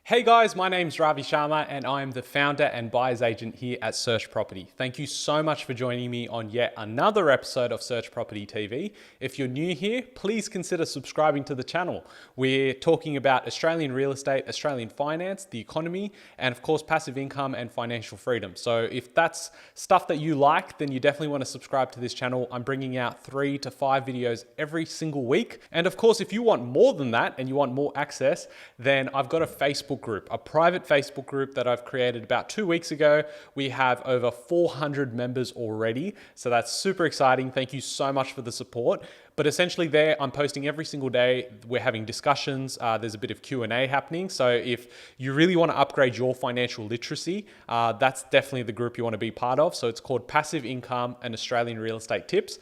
Hey guys, my name's Ravi Sharma and I am the founder and buyer's agent here at Search Property. Thank you so much for joining me on yet another episode of Search Property TV. If you're new here, please consider subscribing to the channel. We're talking about Australian real estate, Australian finance, the economy, and of course passive income and financial freedom. So if that's stuff that you like, then you definitely want to subscribe to this channel. I'm bringing out 3 to 5 videos every single week. And of course, if you want more than that and you want more access, then I've got a Facebook group, a private Facebook group that I've created about 2 weeks ago. We have over 400 members already. So that's super exciting. Thank you so much for the support. But essentially there, I'm posting every single day. We're having discussions. There's a bit of Q&A happening. So if you really want to upgrade your financial literacy, that's definitely the group you want to be part of. So it's called Passive Income and Australian Real Estate Tips.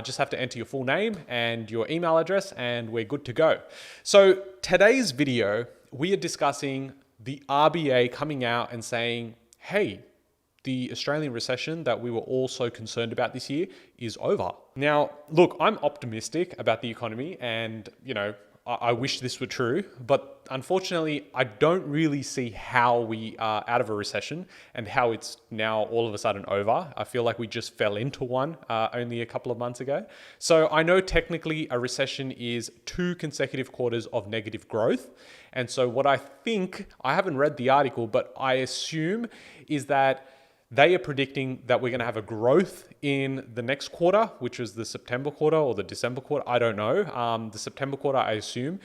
Just have to enter your full name and your email address and we're good to go. So today's video, we are discussing the RBA coming out and saying, hey, the Australian recession that we were all so concerned about this year is over. Now, look, I'm optimistic about the economy and, I wish this were true, but unfortunately, I don't really see how we are out of a recession and how it's now all of a sudden over. I feel like we just fell into one only a couple of months ago. So I know technically a recession is 2 consecutive quarters of negative growth. And so what I think, I haven't read the article, but I assume is that they are predicting that we're going to have a growth in the next quarter, which is the September quarter or the December quarter. I don't know. The September quarter, I assume.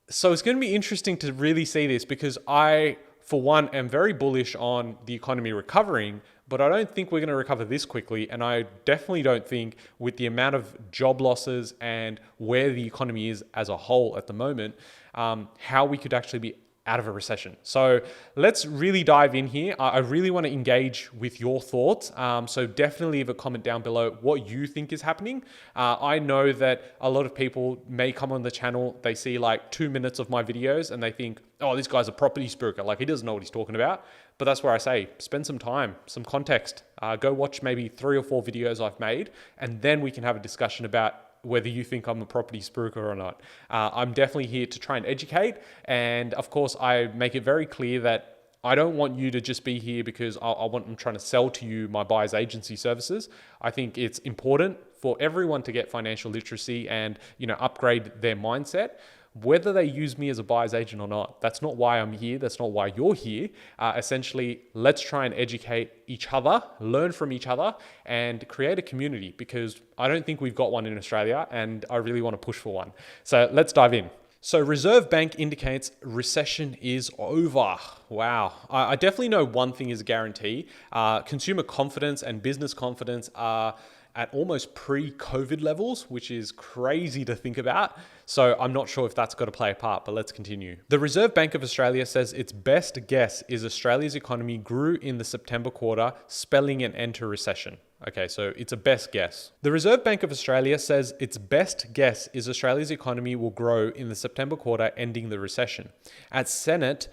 So it's going to be interesting to really see this because I, for one, am very bullish on the economy recovering, but I don't think we're going to recover this quickly. And I definitely don't think with the amount of job losses and where the economy is as a whole at the moment, how we could actually be out of a recession. So let's really dive in here. I really want to engage with your thoughts. So definitely leave a comment down below what you think is happening. I know that a lot of people may come on the channel, they see like 2 minutes of my videos and they think, oh, this guy's a property spooker. Like he doesn't know what he's talking about. But that's where I say, spend some time, some context, go watch maybe 3 or 4 videos I've made, and then we can have a discussion about whether you think I'm a property spooker or not. I'm definitely here to try and educate. And of course, I make it very clear that I don't want you to just be here because I'm trying to sell to you my buyer's agency services. I think it's important for everyone to get financial literacy and, upgrade their mindset. Whether they use me as a buyer's agent or not, that's not why I'm here. That's not why you're here. Essentially, let's try and educate each other, learn from each other, and create a community because I don't think we've got one in Australia and I really want to push for one. So let's dive in. So Reserve Bank indicates recession is over. Wow. I definitely know one thing is a guarantee. Consumer confidence and business confidence are at almost pre-COVID levels, which is crazy to think about. So I'm not sure if that's got to play a part, but let's continue. The Reserve Bank of Australia says its best guess is Australia's economy grew in the September quarter, spelling an end to recession. Okay, so it's a best guess. The Reserve Bank of Australia says its best guess is Australia's economy will grow in the September quarter, ending the recession. At Senate,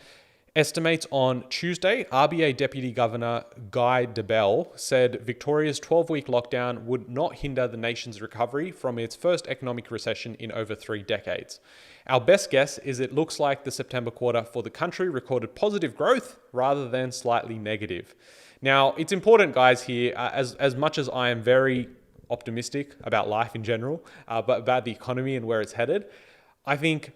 estimates on Tuesday, RBA Deputy Governor Guy Debelle said Victoria's 12-week lockdown would not hinder the nation's recovery from its first economic recession in over 3 decades. Our best guess is it looks like the September quarter for the country recorded positive growth rather than slightly negative. Now, it's important, guys, here, as much as I am very optimistic about life in general, but about the economy and where it's headed, I think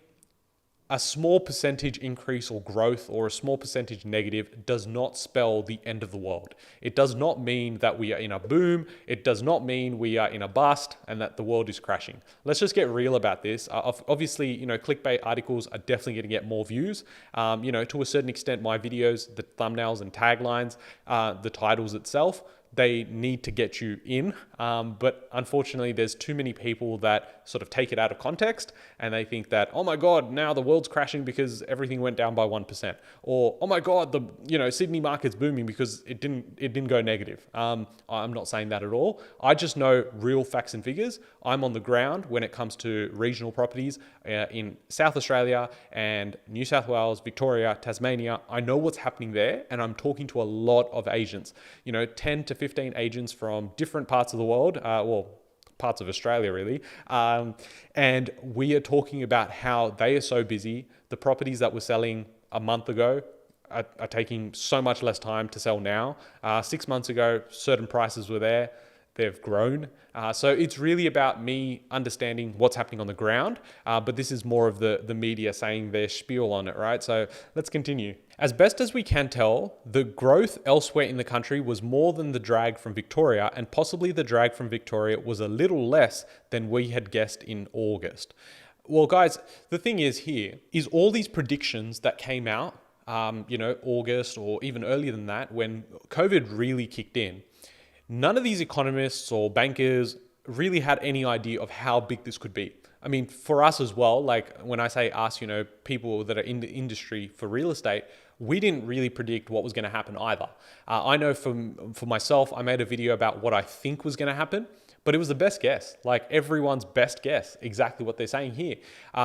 a small percentage increase or growth or a small percentage negative does not spell the end of the world. It does not mean that we are in a boom. It does not mean we are in a bust and that the world is crashing. Let's just get real about this. Obviously, clickbait articles are definitely going to get more views. To a certain extent, my videos, the thumbnails and taglines, the titles itself, they need to get you in. But unfortunately, there's too many people that sort of take it out of context and they think that, oh my God, now the world's crashing because everything went down by 1%. Or, oh my God, the Sydney market's booming because it didn't go negative. I'm not saying that at all. I just know real facts and figures. I'm on the ground when it comes to regional properties in South Australia and New South Wales, Victoria, Tasmania. I know what's happening there and I'm talking to a lot of agents, 10 to 15 agents from different parts of the world, parts of Australia really. And we are talking about how they are so busy. The properties that we're selling a month ago are taking so much less time to sell now. 6 months ago, certain prices were there. They've grown. So it's really about me understanding what's happening on the ground. But this is more of the media saying their spiel on it, right? So let's continue. As best as we can tell, the growth elsewhere in the country was more than the drag from Victoria, and possibly the drag from Victoria was a little less than we had guessed in August. Well, guys, the thing is here is all these predictions that came out, August or even earlier than that, when COVID really kicked in, none of these economists or bankers really had any idea of how big this could be. I mean, for us as well, like when I say us, people that are in the industry for real estate, we didn't really predict what was going to happen either. I know for myself, I made a video about what I think was going to happen, but it was the best guess, like everyone's best guess, exactly what they're saying here.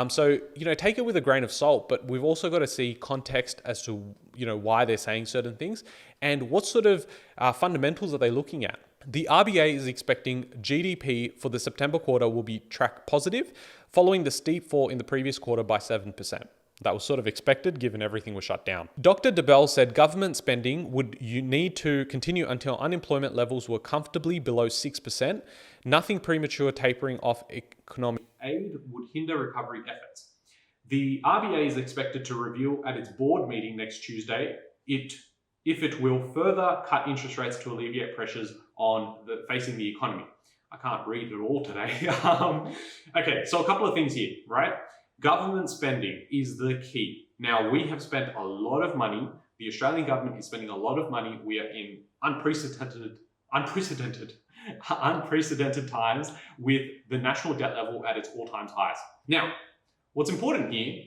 So take it with a grain of salt, but we've also got to see context as to, why they're saying certain things and what sort of fundamentals are they looking at. The RBA is expecting GDP for the September quarter will be track positive, following the steep fall in the previous quarter by 7%. That was sort of expected given everything was shut down. Dr. DeBell said government spending would need to continue until unemployment levels were comfortably below 6%. Nothing premature tapering off economic aid would hinder recovery efforts. The RBA is expected to review at its board meeting next Tuesday if it will further cut interest rates to alleviate pressures on facing the economy. I can't read it all today. Okay, so a couple of things here, right? Government spending is the key. Now, we have spent a lot of money. The Australian government is spending a lot of money. We are in unprecedented times with the national debt level at its all-time highs. Now, what's important here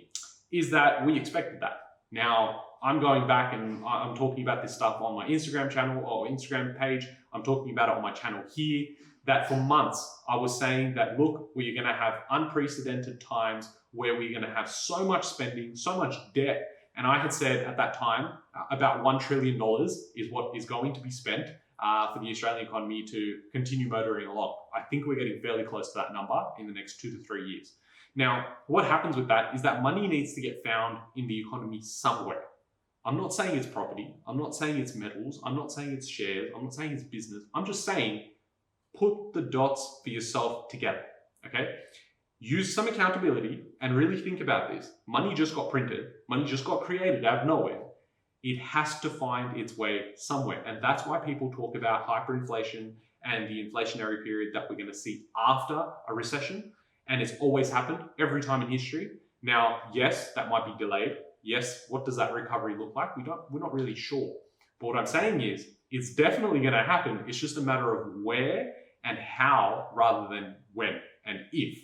is that we expected that. Now, I'm going back and I'm talking about this stuff on my Instagram channel or Instagram page. I'm talking about it on my channel here, that for months I was saying that, look, we're going to have unprecedented times where we're going to have so much spending, so much debt. And I had said at that time, about $1 trillion is what is going to be spent for the Australian economy to continue motoring along. I think we're getting fairly close to that number in the next 2 to 3 years. Now, what happens with that is that money needs to get found in the economy somewhere. I'm not saying it's property. I'm not saying it's metals. I'm not saying it's shares. I'm not saying it's business. I'm just saying put the dots for yourself together, okay? Use some accountability and really think about this. Money just got printed. Money just got created out of nowhere. It has to find its way somewhere. And that's why people talk about hyperinflation and the inflationary period that we're going to see after a recession. And it's always happened every time in history. Now, yes, that might be delayed. Yes, what does that recovery look like? We're not really sure. But what I'm saying is, it's definitely going to happen. It's just a matter of where and how rather than when and if.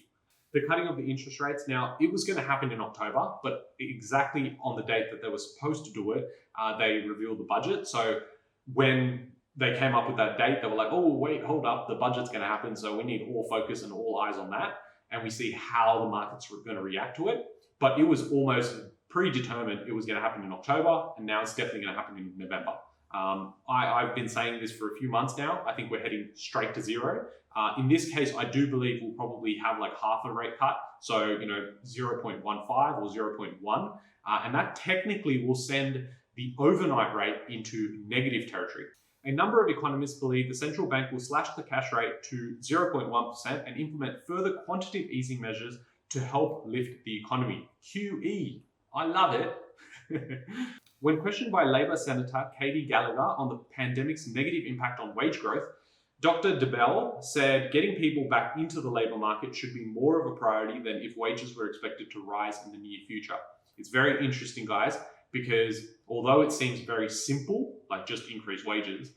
The cutting of the interest rates, now, it was going to happen in October, but exactly on the date that they were supposed to do it, they revealed the budget. So when they came up with that date, they were like, oh, wait, hold up, the budget's going to happen, so we need all focus and all eyes on that. And we see how the markets are going to react to it. But it was almost predetermined it was going to happen in October, and now it's definitely going to happen in November. I've been saying this for a few months now. I think we're heading straight to zero. In this case, I do believe we'll probably have like half a rate cut. So, 0.15 or 0.1. And that technically will send the overnight rate into negative territory. A number of economists believe the central bank will slash the cash rate to 0.1% and implement further quantitative easing measures to help lift the economy. QE. I love it. When questioned by Labor Senator Katie Gallagher on the pandemic's negative impact on wage growth, Dr. DeBell said getting people back into the labour market should be more of a priority than if wages were expected to rise in the near future. It's very interesting, guys, because although it seems very simple, like just increase wages,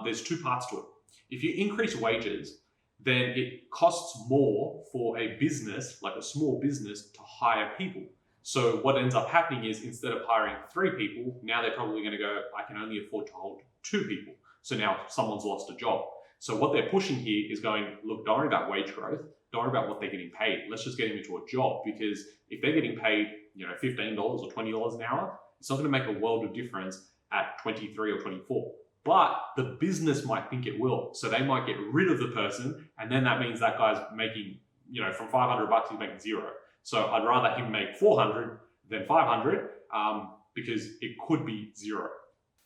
there's two parts to it. If you increase wages, then it costs more for a business, like a small business, to hire people. So what ends up happening is instead of hiring 3 people, now they're probably going to go, I can only afford to hold 2 people. So now someone's lost a job. So what they're pushing here is going, look, don't worry about wage growth. Don't worry about what they're getting paid. Let's just get them into a job, because if they're getting paid, $15 or $20 an hour, it's not going to make a world of difference at 23 or 24. But the business might think it will. So they might get rid of the person, and then that means that guy's making, from $500, he's making 0. So I'd rather him make 400 than 500. because it could be zero.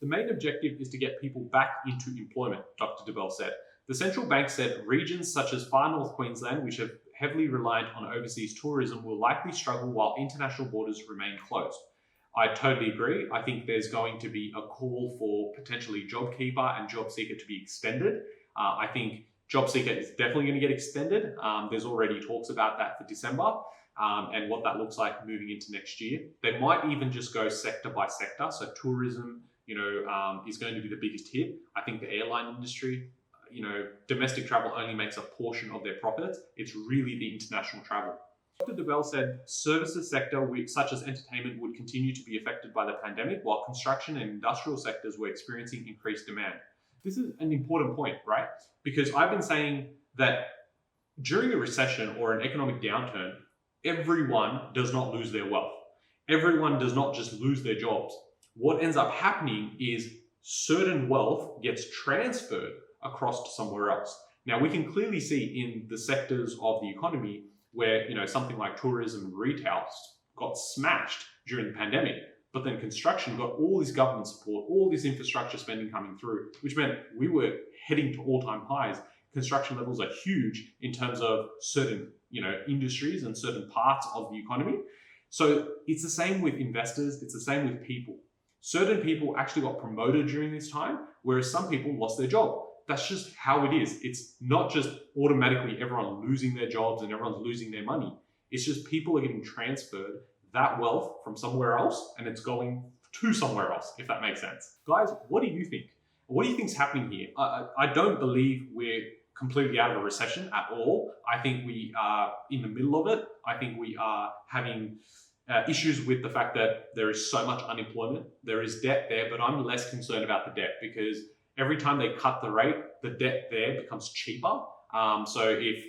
The main objective is to get people back into employment, Dr. DeBell said. The central bank said regions such as far north Queensland, which are heavily reliant on overseas tourism, will likely struggle while international borders remain closed. I totally agree. I think there's going to be a call for potentially JobKeeper and JobSeeker to be extended. I think JobSeeker is definitely going to get extended. There's already talks about that for December and what that looks like moving into next year. They might even just go sector by sector. So tourism, is going to be the biggest hit. I think the airline industry, domestic travel only makes a portion of their profits. It's really the international travel. Dr. DeBell said services sector such as entertainment would continue to be affected by the pandemic, while construction and industrial sectors were experiencing increased demand. This is an important point, right? Because I've been saying that during a recession or an economic downturn, everyone does not lose their wealth. Everyone does not just lose their jobs. What ends up happening is certain wealth gets transferred across to somewhere else. Now, we can clearly see in the sectors of the economy where, something like tourism and retail got smashed during the pandemic, but then construction got all this government support, all this infrastructure spending coming through, which meant we were heading to all-time highs. Construction levels are huge in terms of certain, industries and certain parts of the economy. So it's the same with investors. It's the same with people. Certain people actually got promoted during this time, whereas some people lost their job. That's just how it is. It's not just automatically everyone losing their jobs and everyone's losing their money. It's just people are getting transferred that wealth from somewhere else and it's going to somewhere else, if that makes sense. Guys, what do you think? What do you think is happening here? I don't believe we're completely out of a recession at all. I think we are in the middle of it. I think we are having issues with the fact that there is so much unemployment. There is debt there, but I'm less concerned about the debt because every time they cut the rate, the debt there becomes cheaper. So if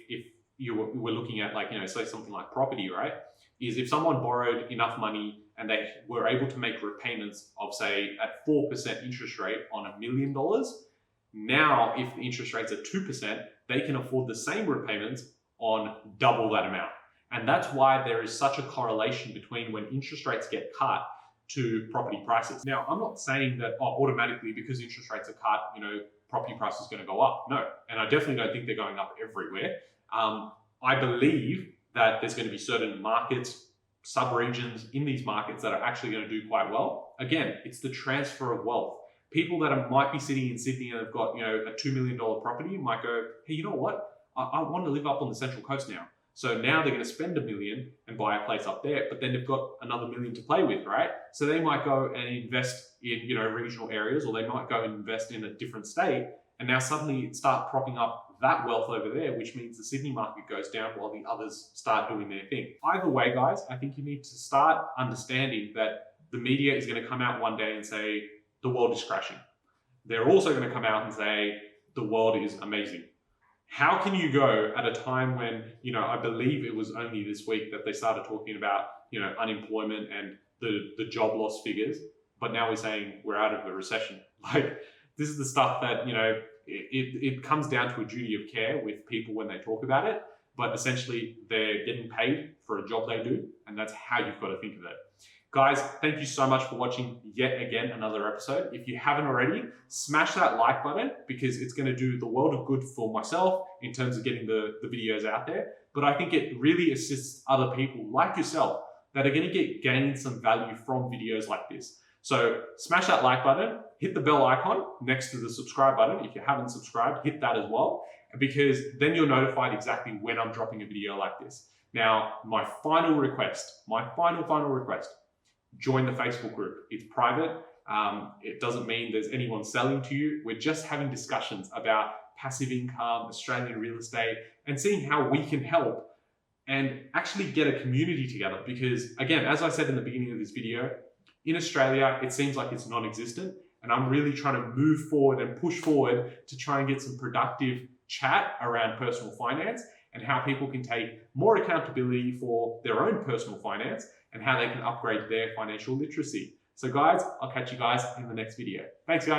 you were looking at say something like property, right? Is if someone borrowed enough money and they were able to make repayments of say at 4% interest rate on $1 million, now if the interest rate's at 2%, they can afford the same repayments on double that amount. And that's why there is such a correlation between when interest rates get cut to property prices. Now, I'm not saying that automatically because interest rates are cut, property prices are going to go up. No, and I definitely don't think they're going up everywhere. I believe that there's going to be certain markets, sub-regions in these markets that are actually going to do quite well. Again, it's the transfer of wealth. People that might be sitting in Sydney and have got a $2 million property might go, hey, you know what? I want to live up on the Central Coast now. So now they're going to spend $1 million and buy a place up there, but then they've got another $1 million to play with, right? So they might go and invest in, regional areas, or they might go and invest in a different state, and now suddenly start propping up that wealth over there, which means the Sydney market goes down while the others start doing their thing. Either way, guys, I think you need to start understanding that the media is going to come out one day and say, the world is crashing. They're also going to come out and say, the world is amazing. How can you go at a time when, I believe it was only this week that they started talking about, unemployment and the job loss figures, but now we're saying we're out of a recession. Like, this is the stuff that, it comes down to a duty of care with people when they talk about it, but essentially they're getting paid for a job they do, and that's how you've got to think of it. Guys, thank you so much for watching yet again another episode. If you haven't already, smash that like button because it's going to do the world of good for myself in terms of getting the videos out there. But I think it really assists other people like yourself that are going to gain some value from videos like this. So smash that like button, hit the bell icon next to the subscribe button. If you haven't subscribed, hit that as well, because then you're notified exactly when I'm dropping a video like this. Now, my final request, join the Facebook group. It's private. It doesn't mean there's anyone selling to you. We're just having discussions about passive income, Australian real estate, and seeing how we can help and actually get a community together. Because again, as I said in the beginning of this video, in Australia, it seems like it's non-existent. And I'm really trying to move forward and push forward to try and get some productive chat around personal finance and how people can take more accountability for their own personal finance and how they can upgrade their financial literacy. So guys, I'll catch you guys in the next video. Thanks guys.